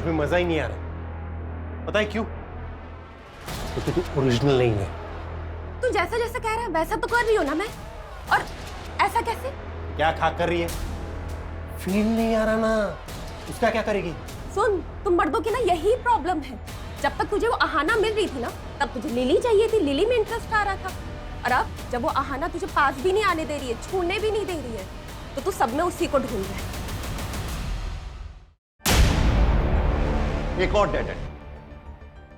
तुम्हें मजा ही नहीं आ रहा। पता है क्यों? क्योंकि तू ओरिजिनल नहीं है। तू जैसा जैसा कह रहा है वैसा तो कर रही हो ना मैं, और ऐसा कैसे? क्या खा कर रही है? फील नहीं आ रहा ना, उसका क्या करेगी? सुन, तुम मर्दों की ना यही प्रॉब्लम है। जब तक तुझे वो आहाना मिल रही थी ना, तब तुझे लिली चाहिए थी, लिली में इंटरेस्ट आ रहा था। और अब जब वो आहाना तुझे पास भी नहीं आने दे रही है, छूने भी नहीं दे रही है, तो तू सब में उसी को ढूंढ रहा है। एक और डेड एंड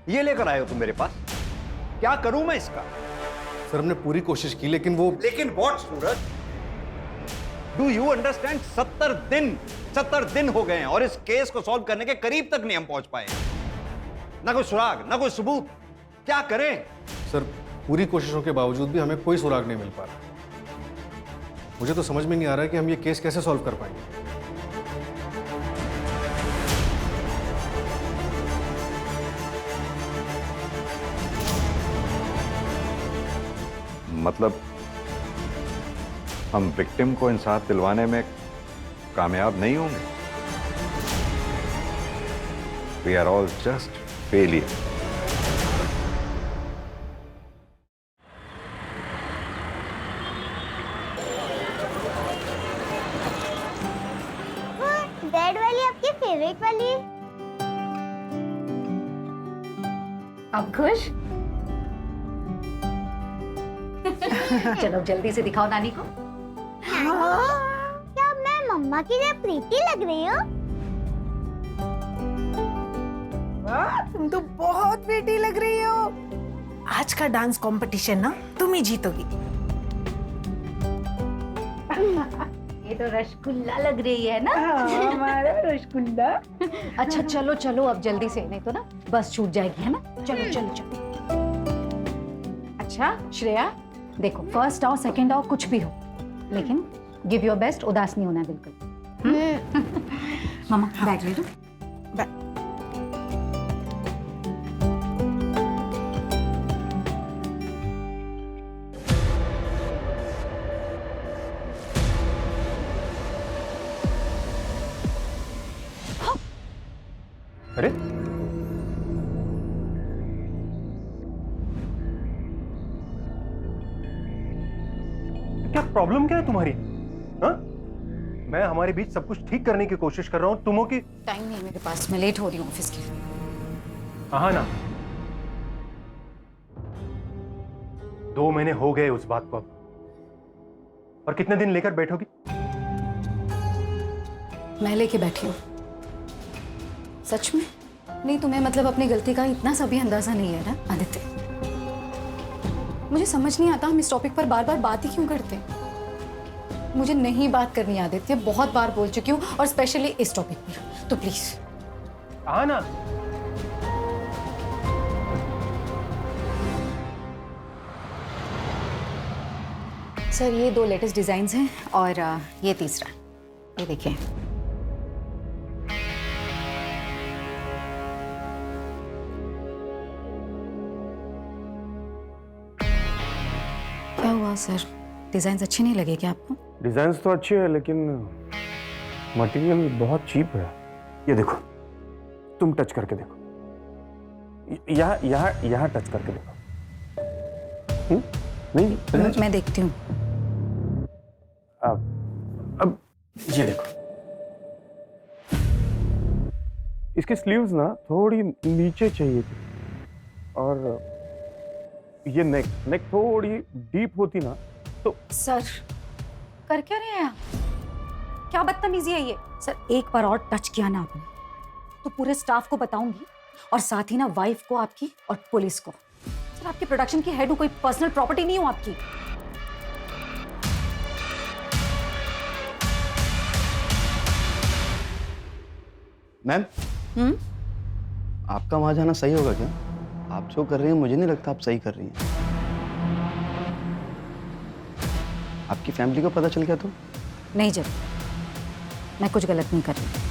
ये लेकर आए हो तुम मेरे पास, क्या करूं मैं इसका? सर हमने पूरी कोशिश की लेकिन लेकिन what Suraj, do you understand? 70 दिन हो गए हैं और इस केस को सॉल्व करने के करीब तक नहीं हम पहुंच पाए। ना कोई सुराग, ना कोई सबूत, क्या करें? सर पूरी कोशिशों के बावजूद भी हमें कोई सुराग नहीं मिल पा रहा। मुझे तो समझ में नहीं आ रहा है कि हम ये केस कैसे सॉल्व कर पाएंगे। मतलब हम विक्टिम को इंसाफ दिलवाने में कामयाब नहीं होंगे? We are all just failure. Red वाली आपकी फेवरेट वाली है? अब खुश? चलो जल्दी से दिखाओ नानी को। क्या मैं मम्मा की तरह प्रीति लग रही हूँ? वाह, तुम तो बहुत प्रीटी लग रही हो। आज का डांस कंपटीशन ना तुम ही जीतोगी। ये तो रसगुल्ला लग रही है ना? हमारा रसगुल्ला। अच्छा चलो चलो अब जल्दी से, नहीं तो ना बस छूट जाएगी, है ना? चलो चलो चलो। अच्छा श्रेया, देखो फर्स्ट आओ सेकंड आओ कुछ भी हो, लेकिन गिव योर बेस्ट, उदास नहीं होना है बिल्कुल। मामा बैग ले लो। अरे क्या प्रॉब्लम क्या है तुम्हारी? हाँ? मैं हमारे बीच सब कुछ ठीक करने की कोशिश कर रहा हूँ, तुम हो कि टाइम नहीं है मेरे पास, मैं लेट हो रही हूँ ऑफिस के लिए। हाँ ना, 2 महीने हो गए उस बात को अब, और कितने दिन लेकर बैठोगी? मैं लेके बैठी हूँ। सच में? नहीं तुम्हें मतलब अपनी गलती का इतना सा भी अंदाजा नहीं है ना आदित्य? मुझे समझ नहीं आता हम इस टॉपिक पर बार बार बात ही क्यों करते हैं। मुझे नहीं बात करनी आदित्य, बहुत बार बोल चुकी हूँ, और स्पेशली इस टॉपिक पर, तो प्लीज। हाँ ना, सर ये 2 लेटेस्ट डिजाइन्स हैं और ये तीसरा, ये देखिए। क्या हुआ सर, डिजाइन्स अच्छे नहीं लगे क्या आपको? डिजाइन्स तो अच्छे हैं लेकिन मटेरियल बहुत चीप है। ये देखो, तुम टच करके देखो, यहाँ यहाँ यहाँ टच करके देखो। नहीं मैं देखती हूँ। अब ये देखो, इसकी स्लीव्स ना थोड़ी नीचे चाहिए थी, और ये नेक थोड़ी डीप होती ना तो। सर कर क्या रहे हैं आप? क्या बदतमीजी है ये? सर एक बार और टच किया ना आपने तो पूरे स्टाफ को बताऊंगी, और साथ ही ना वाइफ को आपकी और पुलिस को। सर आपकी प्रोडक्शन की हेड हूं, कोई पर्सनल प्रॉपर्टी नहीं हूं आपकी। मैम, आपका वहां जाना सही होगा क्या? आप जो कर रही हैं मुझे नहीं लगता आप सही कर रही हैं। आपकी फैमिली को पता चल गया तो? नहीं, जब मैं कुछ गलत नहीं कर रही।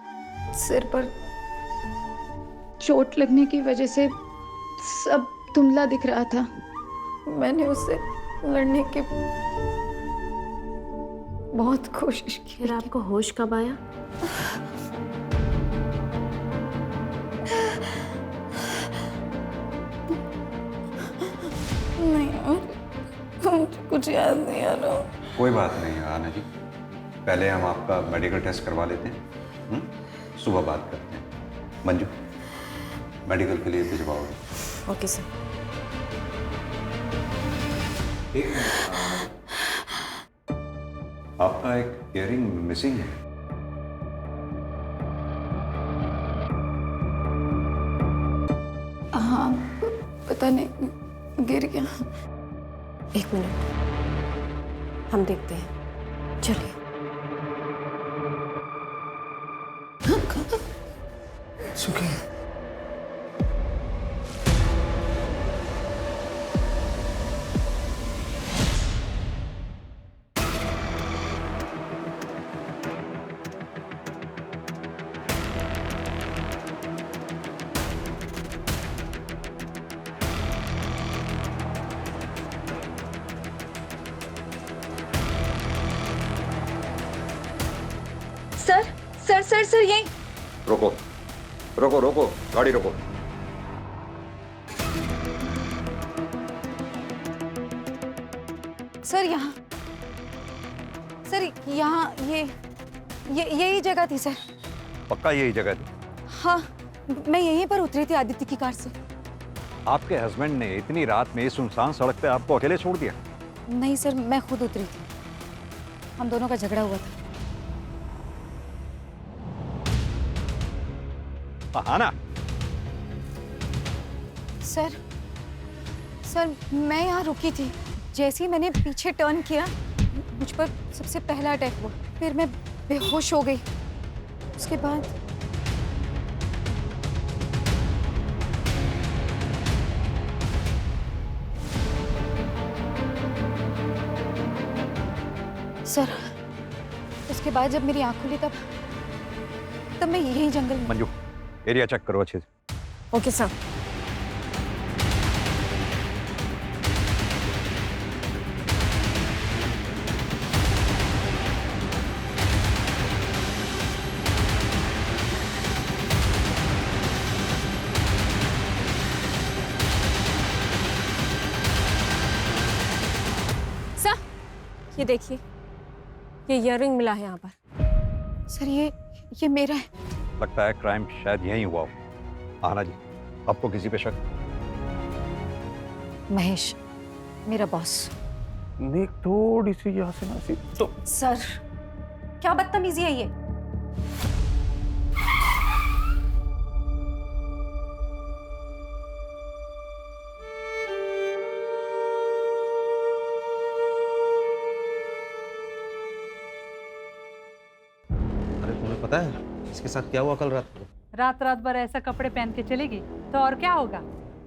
सिर पर चोट लगने की वजह से सब धुंधला दिख रहा था। मैंने उससे लड़ने की बहुत कोशिश की। फिर आपको होश कब आया? नहीं, मुझे कुछ याद नहीं आ रहा। कोई बात नहीं आना जी, पहले हम आपका मेडिकल टेस्ट करवा लेते हैं, सुबह बात करते हैं। मंजू, मेडिकल के लिए भिजवाओगे? Okay sir. आपका एक इयरिंग मिसिंग है। हाँ, पता नहीं, गिर गया। 1 मिनट, हम देखते हैं। चलिए। सुखी। सर यही। रोको रोको रोको, गाड़ी रोको। सर यहाँ, सर यहाँ ये यही जगह थी सर। पक्का यही जगह थी? हाँ, मैं यहीं पर उतरी थी आदित्य की कार से। आपके हस्बैंड ने इतनी रात में इस सुनसान सड़क पे आपको अकेले छोड़ दिया? नहीं सर, मैं खुद उतरी थी, हम दोनों का झगड़ा हुआ था। आना। सर मैं यहाँ रुकी थी, जैसे ही मैंने पीछे टर्न किया मुझ पर सबसे पहला अटैक हुआ, फिर मैं बेहोश हो गई। उसके बाद सर, उसके बाद जब मेरी आंख खुली तब मैं यही जंगल में। मंजू, एरिया चेक करो अच्छे से। Okay sir. सर, ये देखिए, ये इयररिंग मिला है यहाँ पर। सर ये मेरा है। लगता है क्राइम शायद यहीं हुआ हो। आना जी, आपको किसी पे शक? महेश, मेरा बॉस। देख थोड़ी सी यहाँ से नासी तो। सर, क्या बदतमीजी है ये? अरे तुम्हें पता है इसके साथ क्या हुआ कल रात को? रात भर ऐसा कपड़े पहन के चलेगी तो और क्या होगा?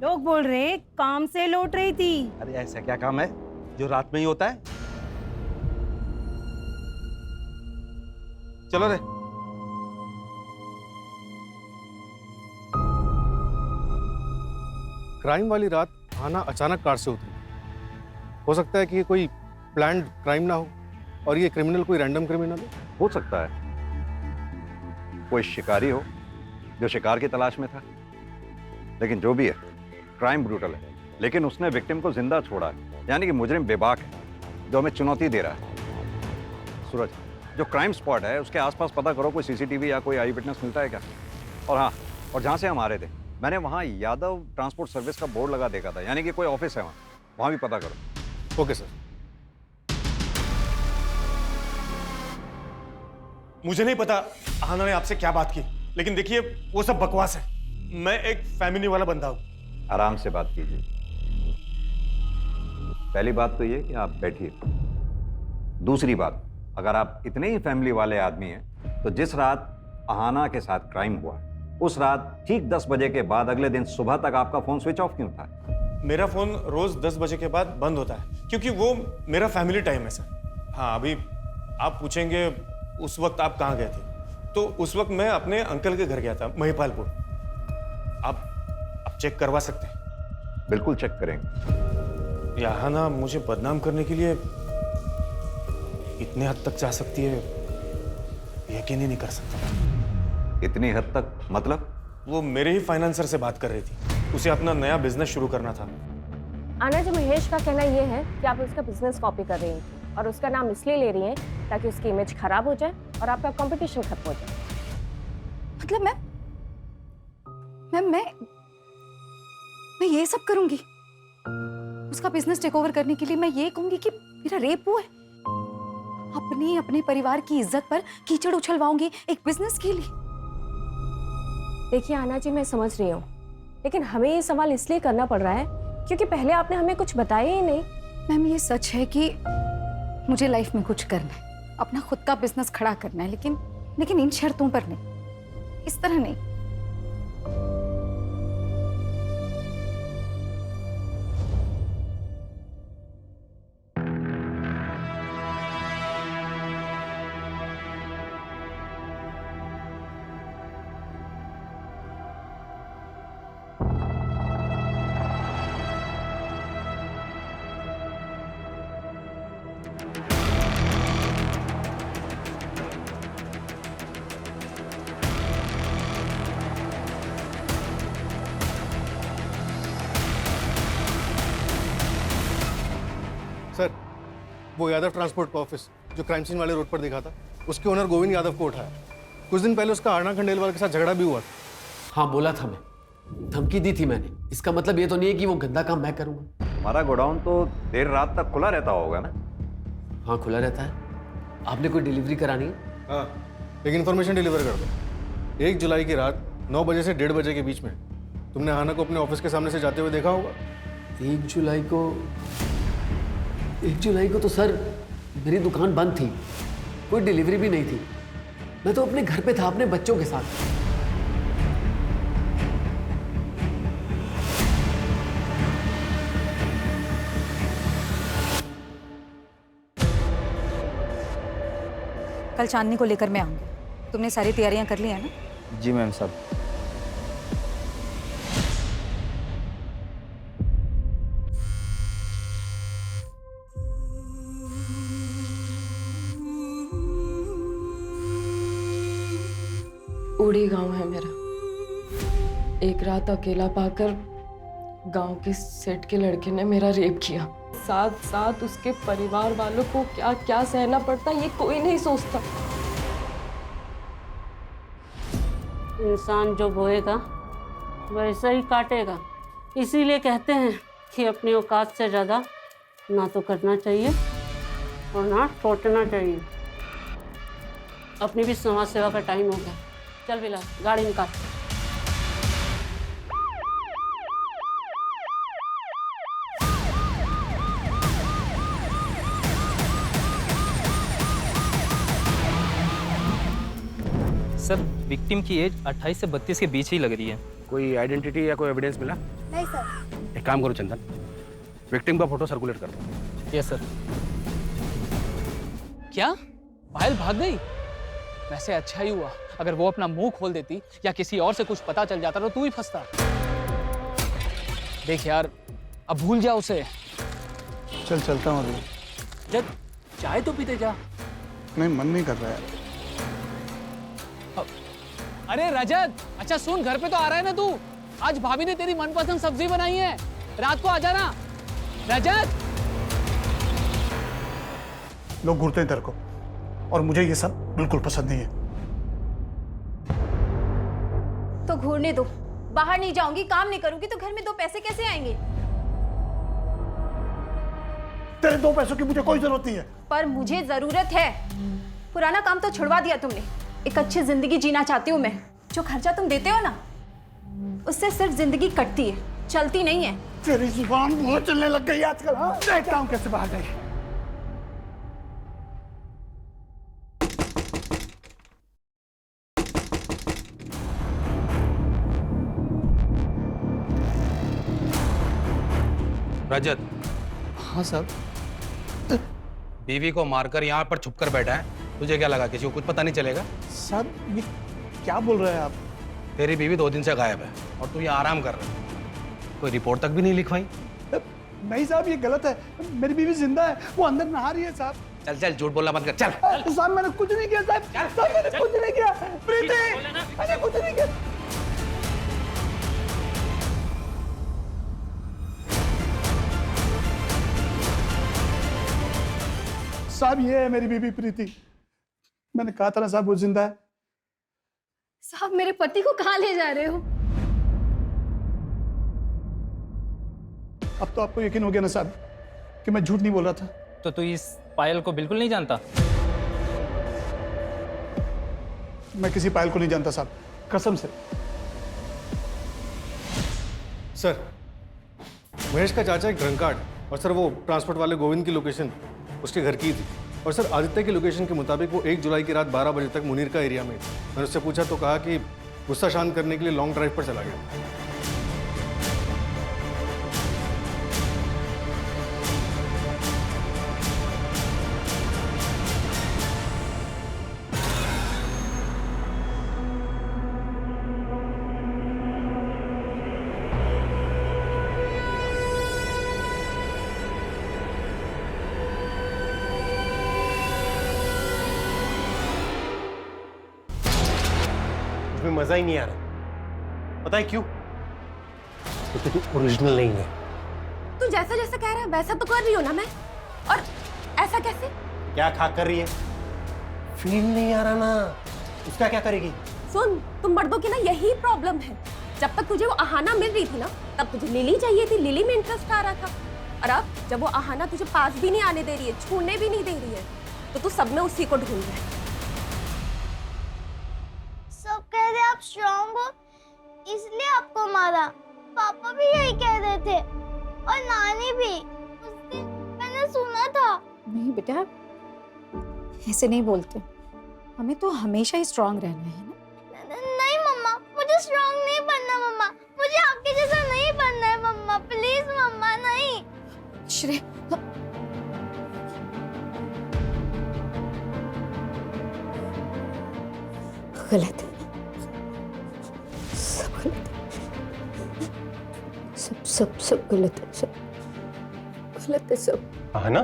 लोग बोल रहे काम से लौट रही थी। अरे ऐसा क्या काम है जो रात में ही होता है? चलो रे। क्राइम वाली रात आना अचानक कार से उतरी। हो सकता है कि ये कोई प्लान्ड क्राइम ना हो और ये क्रिमिनल कोई रैंडम क्रिमिनल हो सकता है कोई शिकारी हो जो शिकार की तलाश में था। लेकिन जो भी है, क्राइम ब्रूटल है, लेकिन उसने विक्टिम को जिंदा छोड़ा है, यानी कि मुजरिम बेबाक है जो हमें चुनौती दे रहा है। सूरज, जो क्राइम स्पॉट है उसके आसपास पता करो, कोई सीसीटीवी या कोई आई विटनेस मिलता है क्या? और हाँ, और जहाँ से हम आ रहे थे मैंने वहाँ यादव ट्रांसपोर्ट सर्विस का बोर्ड लगा देखा था, यानी कि कोई ऑफिस है वहाँ भी पता करो। Okay sir. मुझे नहीं पता आहाना ने आपसे क्या बात की, लेकिन देखिए वो सब बकवास है। मैं एक फैमिली वाला बंदा हूं। आराम से बात कीजिए। पहली बात तो ये कि आप बैठिए। दूसरी बात, अगर आप इतने ही फैमिली वाले आदमी हैं तो जिस रात आहाना के साथ क्राइम हुआ उस रात ठीक 10 बजे के बाद अगले दिन सुबह तक आपका फोन स्विच ऑफ क्यों था? मेरा फोन रोज 10 बजे के बाद बंद होता है क्योंकि वो मेरा फैमिली टाइम है सर। हाँ, अभी आप पूछेंगे उस वक्त आप कहाँ गए थे, तो उस वक्त मैं अपने अंकल के घर गया था, महिपालपुर। आप चेक करवा सकते हैं? बिल्कुल चेक करेंगे। यहाँ ना मुझे बदनाम करने के लिए इतने हद तक जा सकती है, यकीन ही नहीं कर सकता। इतनी हद तक मतलब? वो मेरे ही फाइनेंसर से बात कर रही थी, उसे अपना नया बिजनेस शुरू करना था। आना जी, महेश का कहना ये है कि आप उसका बिजनेस कॉपी कर रही हैं और उसका नाम इसलिए ले रही हैं ताकि उसकी इमेज खराब हो जाए और आपका कंपटीशन खत्म हो जाए। मतलब मैं ये सब करूंगी उसका बिजनेस टेक ओवर करने के लिए? मैं ये कहूंगी कि मेरा रेप हुआ है? अपने परिवार की इज्जत पर कीचड़ उछलवाऊंगी एक बिजनेस के लिए? देखिए आना जी, मैं समझ रही हूँ, लेकिन हमें ये सवाल इसलिए करना पड़ रहा है क्योंकि पहले आपने हमें कुछ बताया ही नहीं। मैम, ये सच है कि मुझे लाइफ में कुछ करना है, अपना खुद का बिजनेस खड़ा करना है, लेकिन इन शर्तों पर नहीं, इस तरह नहीं। सर, वो यादव ट्रांसपोर्ट का ऑफिस जो क्राइम सीन वाले रोड पर दिखा था, उसके ओनर गोविंद यादव को उठाया। कुछ दिन पहले उसका आरना खंडेलवाल के साथ झगड़ा भी हुआ था। हाँ, बोला था, मैं धमकी दी थी मैंने। इसका मतलब ये तो नहीं है कि वो गंदा काम मैं करूंगा। हमारा गोडाउन तो देर रात तक खुला रहता होगा ना? हाँ, खुला रहता है। आपने कोई डिलीवरी करानी है? हाँ, एक इन्फॉर्मेशन डिलीवर कर दो। 1 जुलाई की रात 9 बजे से 1:30 बजे के बीच में तुमने हाना को अपने ऑफिस के सामने से जाते हुए देखा होगा। 1 जुलाई को तो सर मेरी दुकान बंद थी, कोई डिलीवरी भी नहीं थी। मैं तो अपने घर पे था अपने बच्चों के साथ। कल चांदनी को लेकर मैं आऊंगी। तुमने सारी तैयारियां कर ली है ना? जी मैम साहब। उड़ी गांव है मेरा। एक रात अकेला पाकर गांव के सेठ के लड़के ने मेरा रेप किया। साथ साथ उसके परिवार वालों को क्या क्या सहना पड़ता ये कोई नहीं सोचता। इंसान जो बोएगा वैसा ही काटेगा। इसीलिए कहते हैं कि अपनी औकात से ज़्यादा ना तो करना चाहिए और ना सोचना चाहिए। अपनी भी समाज सेवा का टाइम हो गया। चल बिला, गाड़ी निकाल। सर, विक्टिम की एज 28 से 32 के बीच ही लग रही है। कोई आइडेंटिटी या कोई एविडेंस मिला? नहीं सर। एक काम करो चंदन, विक्टिम का फोटो सर्कुलेट कर दो। Yes sir. क्या पायल भाग गई? वैसे अच्छा ही हुआ, अगर वो अपना मुंह खोल देती या किसी और से कुछ पता चल जाता तो तू ही फंसता। देख यार, अब भूल जा उसे। चल चलता हूँ अभी। जब चाय तो पीते जा। नहीं, मन नहीं कर रहा है। अरे रजत, अच्छा सुन, घर पे तो आ रहा है ना तू? आज भाभी ने तेरी मनपसंद सब्जी बनाई है, रात को आ जाना। रजत, लोग घूरते हैं तेरे को और मुझे ये सब बिल्कुल पसंद नहीं है। तो घूरने दो। बाहर नहीं जाऊंगी, काम नहीं करूंगी तो घर में 2 पैसे कैसे आएंगे? तेरे 2 पैसों की मुझे कोई जरूरत नहीं है। पर मुझे जरूरत है। पुराना काम तो छुड़वा दिया तुमने। एक अच्छी जिंदगी जीना चाहती हूँ मैं। जो खर्चा तुम देते हो ना, उससे सिर्फ जिंदगी कटती है, चलती नहीं है। तेरी जुबान बहुत चलने लग गई आजकल। हाँ, देखता हूँ कैसे बाहर गई। रजत। हाँ सर। बीवी को मारकर यहाँ पर छुपकर बैठा है। तुझे क्या लगा किसी को कुछ पता नहीं चलेगा? साहब ये क्या बोल रहे हैं आप? तेरी बीवी 2 दिन से गायब है और तू यहाँ आराम कर रहा है। कोई रिपोर्ट तक भी नहीं लिखवाई। नहीं साहब ये गलत है, मेरी बीवी जिंदा है, वो अंदर नहा रही है साहब। चल चल झूठ बोलना बंद कर, चल। साहब मैंने कुछ नहीं किया साहब, साहब मैंने कुछ नहीं किया, प्रीति मैंने कुछ नहीं किया। साहब ये है मेरी बीबी प्रीति, मैंने कहा था ना साहब वो जिंदा है। साहब मेरे पति को कहाँ ले जा रहे हो? अब तो आपको यकीन हो गया ना साहब कि मैं झूठ नहीं बोल रहा था। तो तू इस पायल को बिल्कुल नहीं जानता? मैं किसी पायल को नहीं जानता साहब, कसम से। सर महेश का चाचा एक ड्रंकार्ड, और सर वो ट्रांसपोर्ट वाले गोविंद की लोकेशन उसके घर की थी, और सर आदित्य की लोकेशन के मुताबिक वो 1 जुलाई की रात 12 बजे तक मुनीर का एरिया में थी। मैंने उससे पूछा तो कहा कि गुस्सा शांत करने के लिए लॉन्ग ड्राइव पर चला गया। उसमें मजा ही नहीं आ रहा, पता है क्यों? क्योंकि तू ओरिजिनल नहीं है। तू जैसा जैसा कह रहा है वैसा तो कर रही हो ना मैं, और ऐसा कैसे? क्या खा कर रही है? फील नहीं आ रहा ना, उसका क्या करेगी? सुन, तुम मर्दों की ना यही प्रॉब्लम है। जब तक तुझे वो आहाना मिल रही थी ना, तब तुझे लिली चाहिए थी, लिली में इंटरेस्ट आ रहा था। और अब जब वो आहाना तुझे पास भी नहीं आने दे रही है, छूने भी नहीं दे रही है, तो तू सब में उसी को ढूंढ रहा है। सब कह रहे आप स्ट्रॉन्ग हो इसलिए आपको मारा, पापा भी यही कह रहे थे और नानी भी, उस दिन मैंने सुना था। नहीं बेटा, ऐसे नहीं बोलते, हमें तो हमेशा ही स्ट्रांग रहना है ना। नहीं मम्मा, मुझे स्ट्रॉन्ग नहीं बनना मम्मा, मुझे आपके जैसा नहीं बनना है मम्मा, प्लीज मम्मा नहीं। श्रेय गलत है, सब गलत है, सब गलत है, सब गलत है, सब आहाना,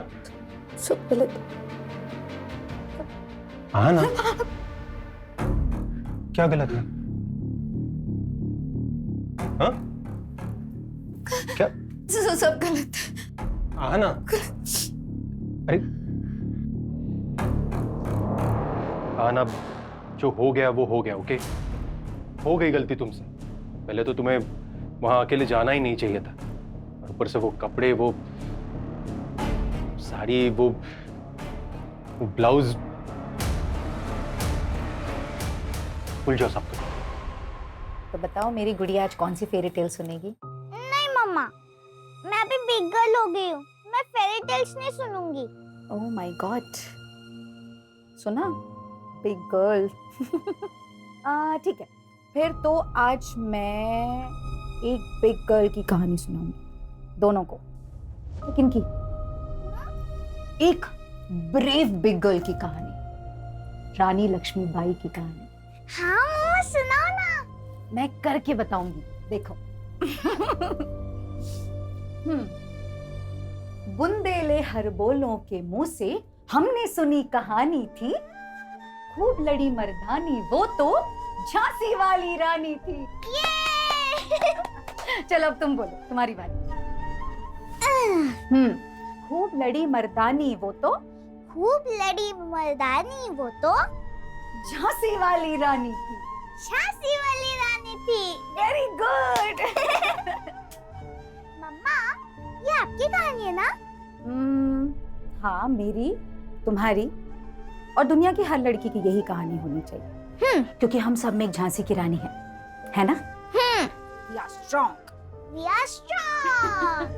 सब गलत है। आहाना क्या गलत है? हाँ? क्या? सब गलत है। आहाना, अरे आहाना, जो हो गया वो हो गया, ओके? हो गई गलती तुमसे। पहले तो तुम्हें वहां अकेले जाना ही नहीं चाहिए था, और ऊपर से वो कपड़े, वो साड़ी, वो ब्लाउज, भूल जाओ सब कुछ। तो बताओ मेरी गुड़िया आज कौन सी फेरी टेल सुनेगी? नहीं मम्मा, मैं अभी बिग गर्ल हो गई हूँ, मैं फेरी टेल्स नहीं सुनूंगी। ओह माय गॉड, सुना? Big girl. ठीक है, फिर तो आज मैं एक बिग गर्ल की कहानी सुनाऊंगी दोनों को। लेकिन की एक ब्रेव बिग गर्ल की कहानी, रानी लक्ष्मीबाई की कहानी। हाँ मम्मा सुनाओ ना। मैं करके बताऊंगी, देखो। बुंदेले हरबोलों के मुंह से हमने सुनी कहानी थी, खूब लड़ी मर्दानी वो तो झांसी वाली रानी थी। चलो अब तुम बोलो, तुम्हारी बारी। खूब लड़ी मर्दानी वो तो, खूब लड़ी मर्दानी वो तो झांसी वाली रानी थी, झांसी वाली रानी थी। Very good. मम्मा ये आपकी कहानी है ना? हाँ, मेरी, तुम्हारी और दुनिया की हर लड़की की यही कहानी होनी चाहिए। क्योंकि हम सब में एक झांसी की रानी है ना? We are strong. We are strong.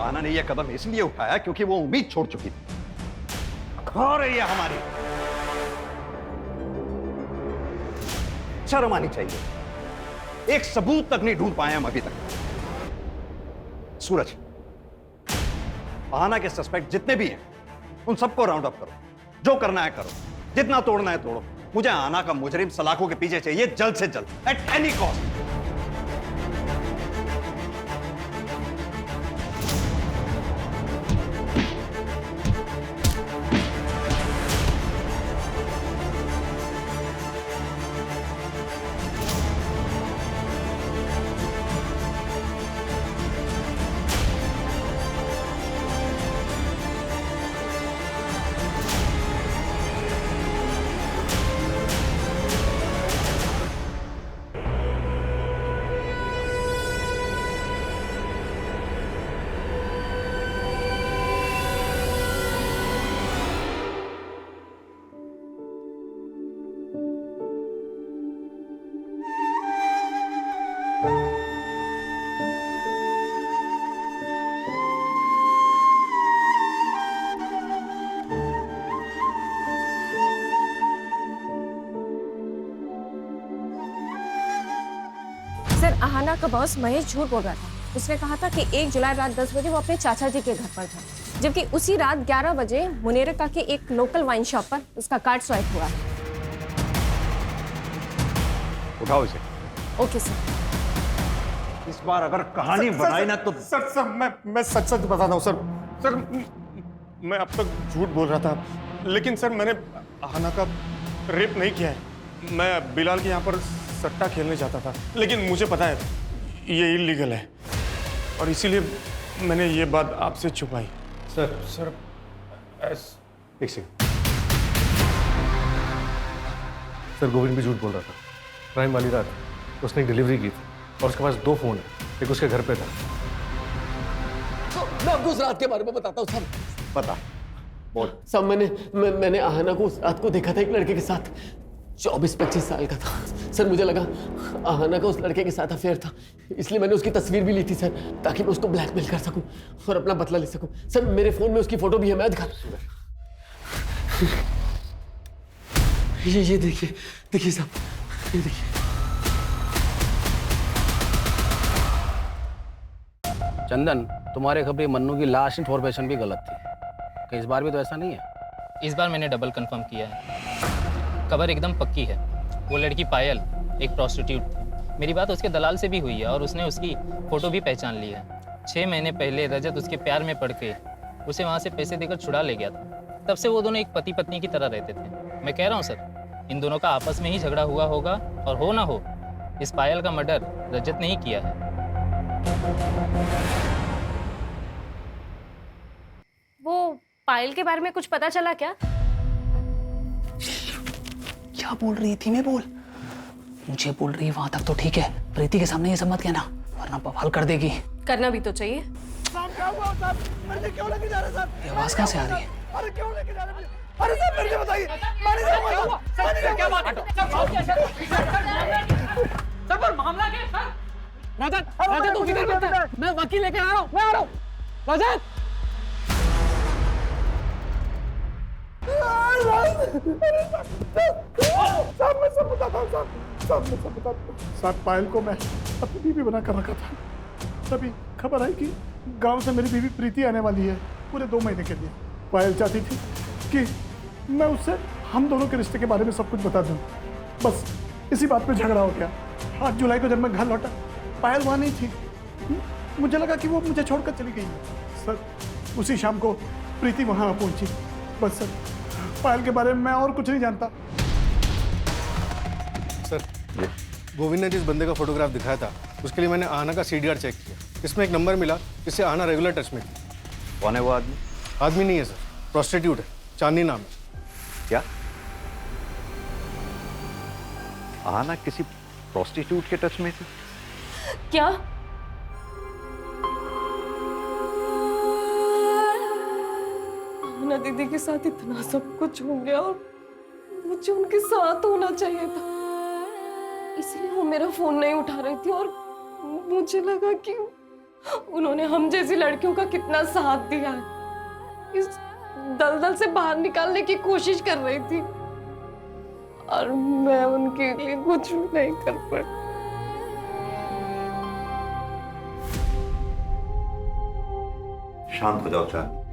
आना ने यह कदम इसलिए उठाया क्योंकि वो उम्मीद छोड़ चुकी थी। खा रही है हमारी, शर्म आनी चाहिए। एक सबूत तक नहीं ढूंढ पाए हम अभी तक। सूरज, आना के सस्पेक्ट जितने भी हैं उन सबको राउंड अप करो, जो करना है करो, जितना तोड़ना है तोड़ो। मुझे आना का मुजरिम सलाखों के पीछे चाहिए जल्द से जल्द, at any cost. Sir, Aahana का बॉस महेश झूठ बोल रहा था। उसने कहा था कि 1 जुलाई रात 10 बजे वो अपने चाचा जी के घर पर था, जबकि उसी रात 11 बजे मुनेरिका के एक लोकल वाइन शॉप पर उसका कार्ड स्वाइप हुआ है। उठाओ इसे। Okay sir. इस बार अगर कहानी बनाई ना तो सर मैं सच सच बताता हूँ सर। सर मैं अब तक झूठ बोल रहा था, लेकिन सर मैंने आहाना का रेप नहीं किया है। मैं बिलाल के यहाँ पर सट्टा खेलने जाता था, लेकिन मुझे पता है ये इलीगल है और इसीलिए मैंने ये बात आपसे छुपाई। सर एक सेकंड। सर गोविंद भी झूठ बोल रहा था। क्राइम वाली रात उसने एक डिलीवरी की थी और उसके पास 2 फोन है, एक उसके घर पे था। तो मैं आपको उस रात के बारे में बताता हूँ सब। बता, बोल। सब मैंने आहाना को उस रात को देखा था एक लड़के के साथ, 24-25 साल का था। सर मुझे लगा आहाना का उस लड़के के साथ अफेयर था, इसलिए मैंने उसकी तस्वीर भी ली थी सर, ताकि मैं उसको ब्लैकमेल कर सकूं और अपना बदला ले सकूं। सर मेरे फोन में उसकी फोटो भी है, मैं दिखा। ये देखिए साहब, ये देखिए। चंदन, तुम्हारे खबरी मन्नू की लास्ट इन्फॉर्मेशन भी गलत थी। कि इस बार भी तो ऐसा नहीं है? इस बार मैंने डबल कंफर्म किया है, खबर एकदम पक्की है। वो लड़की पायल एक प्रोस्टिट्यूट थी। मेरी बात उसके दलाल से भी हुई है और उसने उसकी फ़ोटो भी पहचान ली है। 6 महीने पहले रजत उसके प्यार में पड़ के उसे वहाँ से पैसे देकर छुड़ा ले गया था। तब से वो दोनों एक पति पत्नी की तरह रहते थे। मैं कह रहा हूँ सर, इन दोनों का आपस में ही झगड़ा हुआ होगा, और हो ना हो इस पायल का मर्डर रजत ने ही किया है। वो पायल के बारे में कुछ पता चला क्या? क्या बोल रही थी? मैं बोल, मुझे बोल रही वहां तक तो ठीक है, प्रीति के सामने ये सब मत कहना वरना बवाल कर देगी। करना भी तो चाहिए। क्यों लेके जा रहे साहब? ये आवाज कहाँ से आ रही है? अरे क्यों लेके जा रहे हैं? अरे साहब मेरे को बताइए, क्या बात है? सर पर मामला क्या है सर? रजत तू फिक्र मत कर, मैं वकील लेके आ रहा हूँ, मैं आ रहा हूँ। रजत साहब मैं सब बताता हूँ साहब मैं सब बताता हूँ। साहब पायल को मैं अपनी बीवी बना कर रखा था, तभी खबर आई कि गांव से मेरी बीवी प्रीति आने वाली है पूरे 2 महीने के लिए। पायल चाहती थी कि मैं उससे हम दोनों के रिश्ते के बारे में सब कुछ बता दूं। बस इसी बात पे झगड़ा हो गया। 8 जुलाई को जब मैं घर लौटा, पायल वहाँ नहीं थी। मुझे लगा कि वो मुझे छोड़कर चली गई है। सर उसी शाम को प्रीति वहाँ पहुंची। बस सर पायल के बारे में मैं और कुछ नहीं जानता। सर गोविंद ने जिस बंदे का फोटोग्राफ दिखाया था उसके लिए मैंने आहाना का CDR चेक किया। इसमें एक नंबर मिला जिससे आहाना रेगुलर टच में थी। कौन है वो आदमी? आदमी नहीं है सर, प्रोस्टिट्यूट है, चांदनी नाम है। क्या आहाना किसी प्रोस्टिट्यूट के टच में थी? क्या? आहाना दीदी के साथ इतना सब कुछ हो गया और मुझे उनके साथ होना चाहिए था, इसलिए वो मेरा फोन नहीं उठा रही थी और मुझे लगा कि उन्होंने हम जैसी लड़कियों का कितना साथ दिया है। इस दलदल से बाहर निकालने की कोशिश कर रही थी और मैं उनके लिए कुछ भी नहीं कर पाई। शांत हो जाओ चांदनी।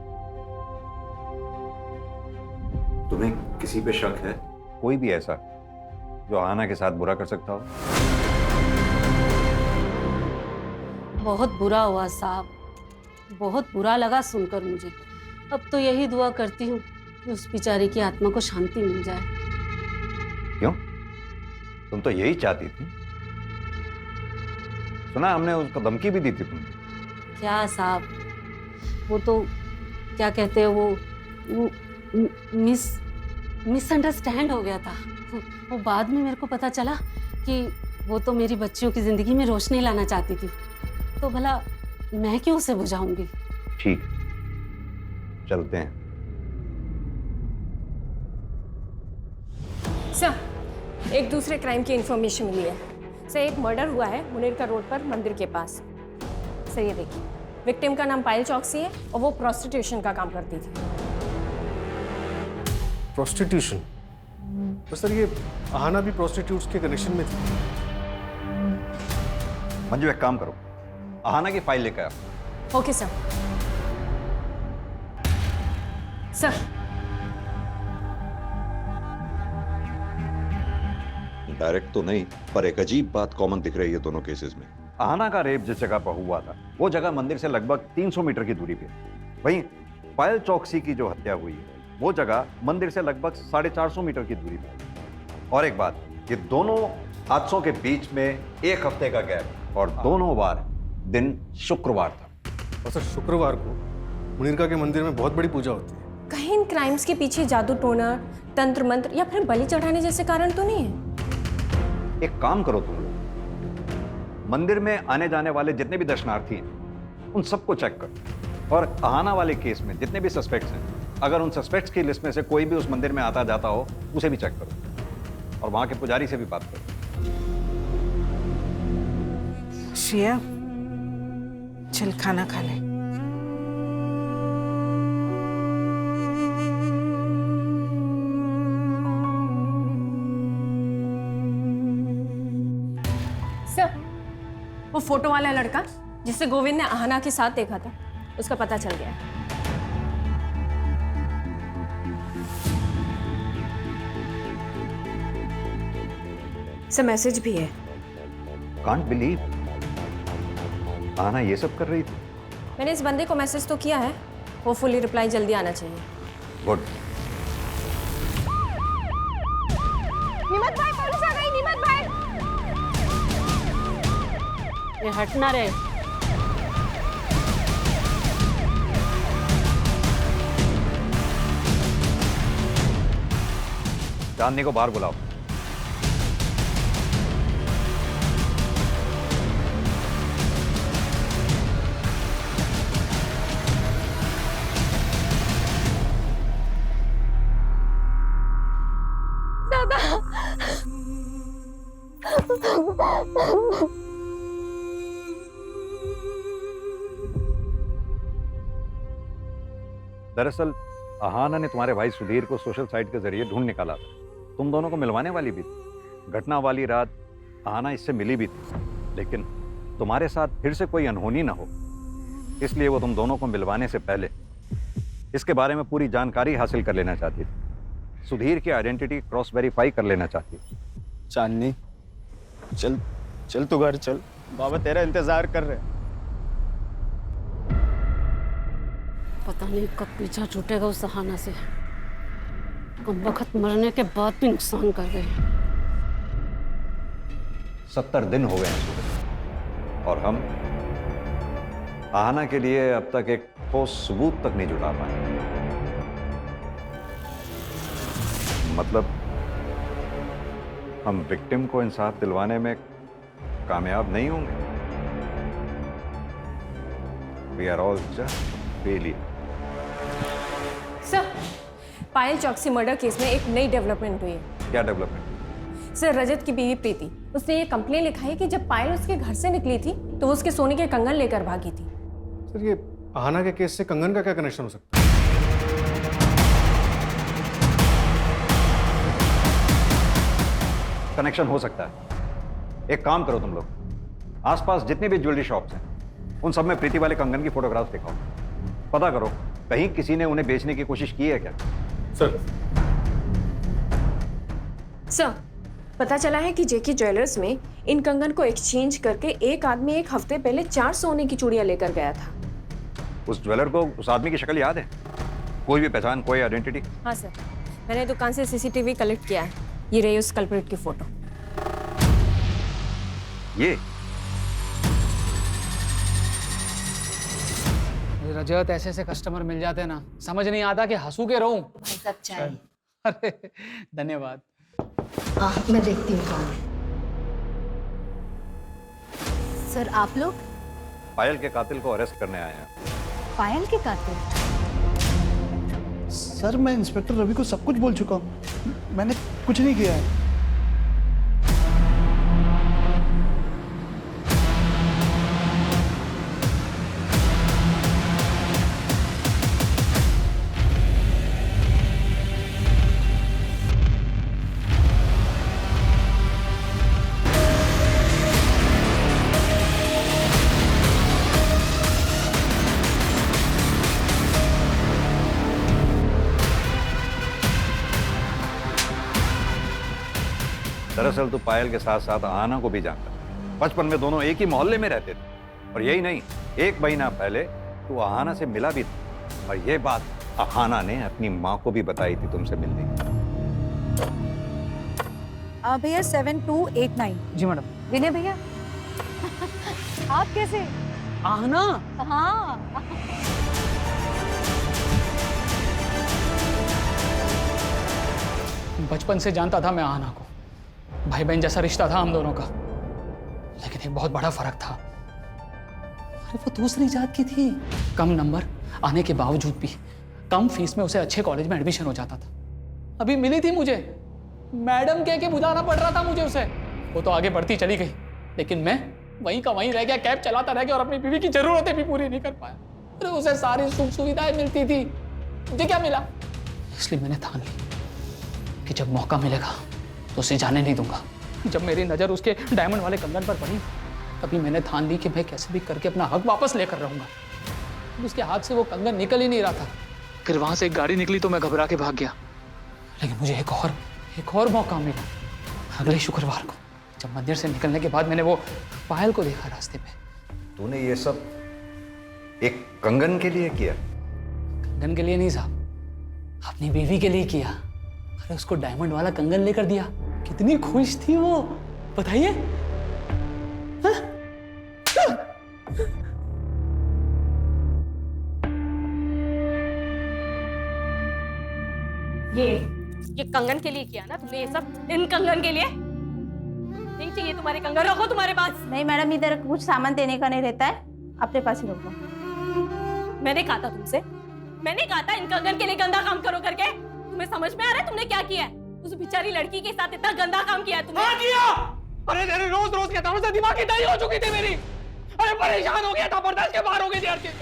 तुम्हें किसी पे शक है? कोई भी ऐसा जो आहाना के साथ बुरा कर सकता हो? बहुत बुरा हुआ साहब, बहुत बुरा लगा सुनकर मुझे। अब तो यही दुआ करती हूँ कि उस बेचारी की आत्मा को शांति मिल जाए। क्यों? तुम तो यही चाहती थी। सुना हमने उसको धमकी भी दी थी तुमने। क्या साहब, वो तो क्या कहते हैं वो मिसअंडरस्टैंड हो गया था। वो बाद में मेरे को पता चला कि वो तो मेरी बच्चियों की जिंदगी में रोशनी लाना चाहती थी, तो भला मैं क्यों उसे बुझाऊंगी। ठीक, चलते हैं। सर, एक दूसरे क्राइम की इंफॉर्मेशन मिली है। सर, एक मर्डर हुआ है मुनीरका रोड पर मंदिर के पास। सर ये देखिए, विक्टिम का नाम पायल चौकसी है और वो प्रोस्टिट्यूशन का काम करती थी। प्रोस्टिट्यूशन? तो सर ये आहाना भी प्रोस्टिट्यूट्स के कनेक्शन में थी। मंजू एक काम करो, आहाना की फाइल लेकर आओ। Okay sir. सर, डायरेक्ट तो नहीं, पर एक अजीब बात कॉमन दिख रही है दोनों केसेस में। आहाना का रेप जिस जगह पर हुआ था वो जगह मंदिर से लगभग 300 मीटर की दूरी पे। वहीं पायल चौकसी की जो हत्या हुई है वो जगह मंदिर से लगभग 450 मीटर की दूरी पर। और एक बात, ये दोनों हादसों के बीच में एक हफ्ते का गैप और दोनों बार दिन शुक्रवार था। और सर शुक्रवार को मुनीरका के मंदिर में बहुत बड़ी पूजा होती है। कहीं इन क्राइम्स के पीछे जादू टोना, तंत्र मंत्र या फिर बलि चढ़ाने जैसे कारण तो नहीं है? एक काम करो तुम लोग, मंदिर में आने जाने वाले जितने भी दर्शनार्थी हैं उन सबको चेक करो, और आहाना वाले केस में जितने भी सस्पेक्ट्स हैं, अगर उन सस्पेक्ट्स की लिस्ट में से कोई भी उस मंदिर में आता जाता हो उसे भी चेक करो, और वहां के पुजारी से भी बात करो। श्रेया, चल खाना खा ले। सर, वो फोटो वाला लड़का जिसे गोविंद ने आहाना के साथ देखा था, उसका पता चल गया है। सर, मैसेज भी है। कांट बिलीव आहाना ये सब कर रही थी। मैंने इस बंदे को मैसेज तो किया है, होपफुली रिप्लाई जल्दी आना चाहिए। गुड। निमत भाई, पुलिस आ गई। निमत भाई, ये हटना रे। चांदनी को बाहर बुलाओ। दरअसल आहाना ने तुम्हारे भाई सुधीर को सोशल साइट के जरिए ढूंढ निकाला था। तुम दोनों को मिलवाने वाली भी थी। घटना वाली रात आहाना इससे मिली भी थी, लेकिन तुम्हारे साथ फिर से कोई अनहोनी ना हो, इसलिए वो तुम दोनों को मिलवाने से पहले इसके बारे में पूरी जानकारी हासिल कर लेना चाहती थी। सुधीर की आइडेंटिटी क्रॉस वेरीफाई कर लेना चाहती थी। चांदनी, चल चल तू घर चल, बाबा तेरा इंतजार कर रहे हैं। पता नहीं कब पीछा छूटेगा उस आहाना से। कम वक्त मरने के बाद भी नुकसान कर गए। 70 दिन हो गए हैं सुधीर, और हम आहाना के लिए अब तक एक ठोस सबूत तक नहीं जुटा पाए। मतलब हम विक्टिम को इंसाफ दिलवाने में कामयाब नहीं होंगे। We are all just failure. Sir, Payal Chouksey murder case में एक नई डेवलपमेंट हुई है। क्या डेवलपमेंट? सर, रजत की बीवी प्रीति, उसने ये कंप्लेन लिखा है कि जब पायल उसके घर से निकली थी तो वो उसके सोने के कंगन लेकर भागी थी। सर ये आहाना के केस से कंगन का क्या कनेक्शन हो सकता है? कनेक्शन हो सकता है। एक काम करो तुम लोग, आसपास जितनी भी ज्वेलरी शॉप्स हैं उन सब में प्रीति वाले कंगन की फोटोग्राफ दिखाओ, पता करो कहीं किसी ने उन्हें बेचने की कोशिश की है क्या। सर सर, पता चला है कि जेके ज्वेलर्स में इन कंगन को एक्सचेंज करके एक आदमी एक हफ्ते पहले 4 सोने की चूड़ियां लेकर गया था। उस ज्वेलर को उस आदमी की शक्ल याद है? कोई भी पहचान, कोई आइडेंटिटी? हाँ सर, मैंने दुकान से सीसीटीवी कलेक्ट किया है। ये रही उस कल्प्रिट की फोटो। ये रजत, ऐसे ऐसे कस्टमर मिल जाते हैं ना, समझ नहीं आता कि हंसू के रहूं। सब चाय। अरे धन्यवाद। मैं देखती हूँ कौन है। सर आप लोग? पायल के कातिल को अरेस्ट करने आए हैं। पायल के कातिल? सर मैं इंस्पेक्टर रवि को सब कुछ बोल चुका हूँ, मैंने कुछ नहीं किया है। दरअसल तो पायल के साथ साथ आहाना को भी जानता है। बचपन में दोनों एक ही मोहल्ले में रहते थे। और यही नहीं, 1 महीना पहले तो आहाना से मिला भी था। और ये बात आहाना ने अपनी माँ को भी बताई थी तुमसे मिलने की। भैया 7289। जी मैडम। विनय भैया आप कैसे? आहना? हाँ। बचपन से जानता था मैं आहना को, भाई बहन जैसा रिश्ता था हम दोनों का। लेकिन एक बहुत बड़ा फर्क था, अरे वो दूसरी जात की थी। कम नंबर आने के बावजूद भी कम फीस में उसे अच्छे कॉलेज में एडमिशन हो जाता था। अभी मिली थी मुझे, मैडम कह के बुलाना पड़ रहा था मुझे उसे। वो तो आगे बढ़ती चली गई, लेकिन मैं वहीं का वहीं रह गया, कैब चलाता रह गया और अपनी बीवी की जरूरतें भी पूरी नहीं कर पाया। अरे उसे सारी सुख सुविधाएं मिलती थी, मुझे क्या मिला? इसलिए मैंने ठान ली कि जब मौका मिलेगा तो उसे जाने नहीं दूंगा। जब मेरी नजर उसके डायमंड वाले कंगन पर पड़ी, तभी मैंने ठान ली कि मैं कैसे भी करके अपना हक वापस लेकर रहूंगा। उसके हाथ से वो कंगन निकल ही नहीं रहा था। फिर वहां से एक गाड़ी निकली तो मैं घबरा के भाग गया। लेकिन मुझे एक और मौका मिला अगले शुक्रवार को, जब मंदिर से निकलने के बाद मैंने वो पायल को देखा रास्ते पे। तूने ये सब एक कंगन के लिए किया? कंगन के लिए नहीं साहब, अपनी बीवी के लिए किया। अरे उसको डायमंड वाला कंगन लेकर दिया, कितनी खुश थी वो, बताइए। ये कंगन के लिए किया ना तुमने ये सब? इन कंगन के लिए नहीं चाहिए तुम्हारे कंगन, रखो तुम्हारे पास। नहीं मैडम, इधर कुछ सामान देने का नहीं रहता है, अपने पास ही रखो। मैंने कहा था तुमसे, मैंने कहा था इन कंगन के लिए गंदा काम करो करके। तुम्हें समझ में आ रहा है तुमने क्या किया है? उस बेचारी लड़की के साथ इतना गंदा काम किया है तुमने। हाँ किया। अरे तेरे रोज रोज के तारों से दिमाग की दही हो चुकी थी मेरी। अरे परेशान हो गया था, बर्दाश्त के बाहर हो गई थी हर चीज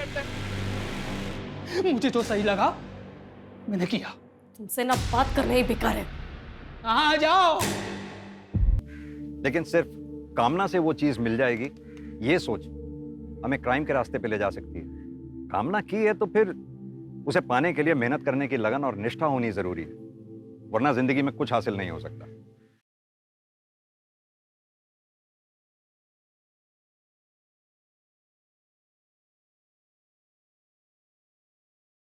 से। मुझे जो सही लगा मैंने किया। तुमसे ना बात करना ही बेकार है। आ जाओ। लेकिन सिर्फ कामना से वो चीज मिल जाएगी ये सोच हमें क्राइम के रास्ते पे ले जा सकती है। कामना की है तो फिर उसे पाने के लिए मेहनत करने की लगन और निष्ठा होनी जरूरी है, वरना जिंदगी में कुछ हासिल नहीं हो सकता।